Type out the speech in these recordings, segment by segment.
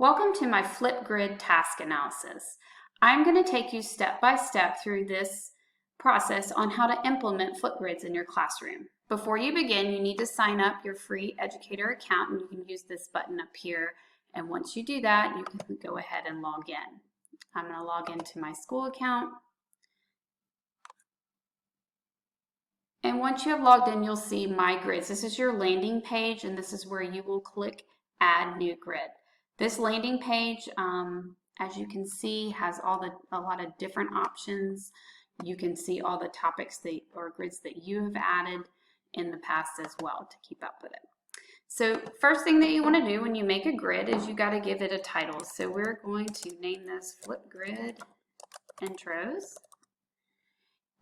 Welcome to my Flipgrid task analysis. I'm going to take you step by step through this process on how to implement Flipgrids in your classroom. Before you begin, you need to sign up your free educator account, and you can use this button up here. And once you do that, you can go ahead and log in. I'm going to log into my school account. And once you have logged in, you'll see My Grids. This is your landing page, and this is where you will click Add New Grid. This landing page, as you can see, has a lot of different options. You can see all the topics or grids that you have added in the past as well to keep up with it. So first thing that you want to do when you make a grid is you got to give it a title. So we're going to name this Flipgrid Intros.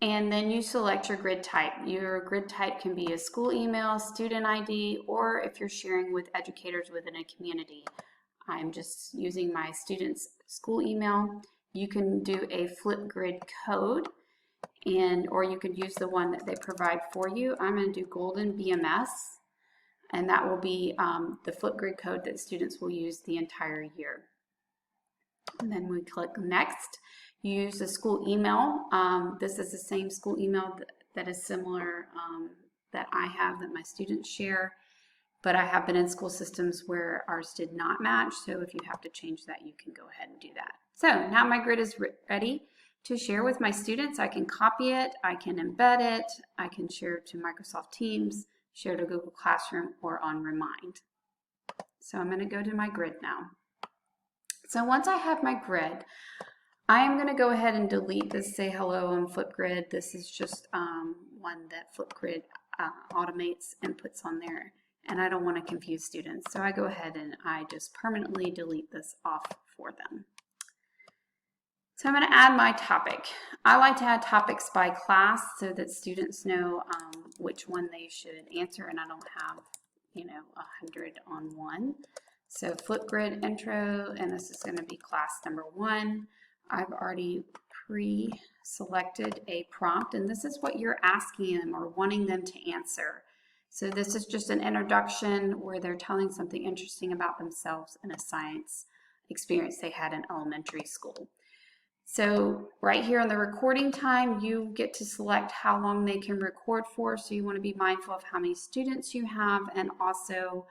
And then you select your grid type. Your grid type can be a school email, student ID, or if you're sharing with educators within a community. I'm just using my students' school email. You can do a Flipgrid code, or you could use the one that they provide for you. I'm going to do Goldin BMS, and that will be the Flipgrid code that students will use the entire year. And then we click Next. You use the school email. This is the same school email that is similar that I have that my students share. But I have been in school systems where ours did not match, so if you have to change that, you can go ahead and do that. So now my grid is ready to share with my students. I can copy it, I can embed it, I can share it to Microsoft Teams, share to Google Classroom, or on Remind. So I'm going to go to my grid now. So once I have my grid, I am going to go ahead and delete this Say Hello on Flipgrid. This is just one that Flipgrid automates and puts on there. And I don't want to confuse students, so I go ahead and I just permanently delete this off for them. So I'm going to add my topic. I like to add topics by class so that students know which one they should answer, and I don't have, 100 on one. So Flipgrid intro, and this is going to be class number 1. I've already pre-selected a prompt, and this is what you're asking them or wanting them to answer. So this is just an introduction where they're telling something interesting about themselves and a science experience they had in elementary school. So right here on the recording time, you get to select how long they can record for. So you want to be mindful of how many students you have, and also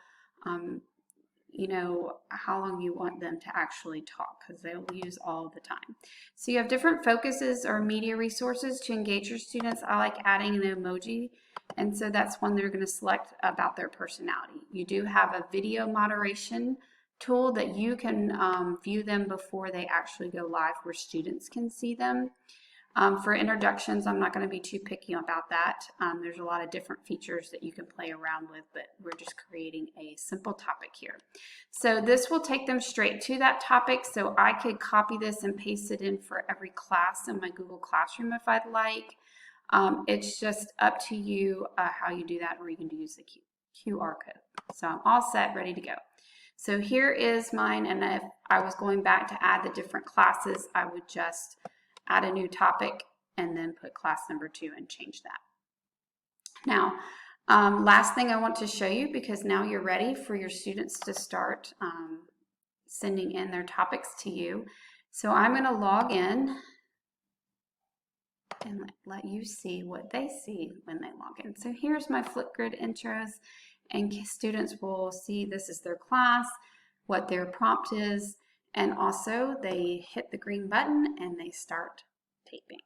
how long you want them to actually talk, because they'll use all the time. So you have different focuses or media resources to engage your students. I like adding an emoji, and so that's one they're going to select about their personality. You do have a video moderation tool that you can view them before they actually go live where students can see them. For introductions, I'm not going to be too picky about that. There's a lot of different features that you can play around with, but we're just creating a simple topic here. So this will take them straight to that topic, so I could copy this and paste it in for every class in my Google Classroom if I'd like. It's just up to you how you do that, or you can use the QR code. So I'm all set, ready to go. So here is mine, and if I was going back to add the different classes, I would just add a new topic and then put class number 2 and change that. Now, last thing I want to show you, because now you're ready for your students to start sending in their topics to you. So I'm going to log in and let you see what they see when they log in. So here's my Flipgrid intros, and students will see this is their class, what their prompt is, and also they hit the green button and they start taping.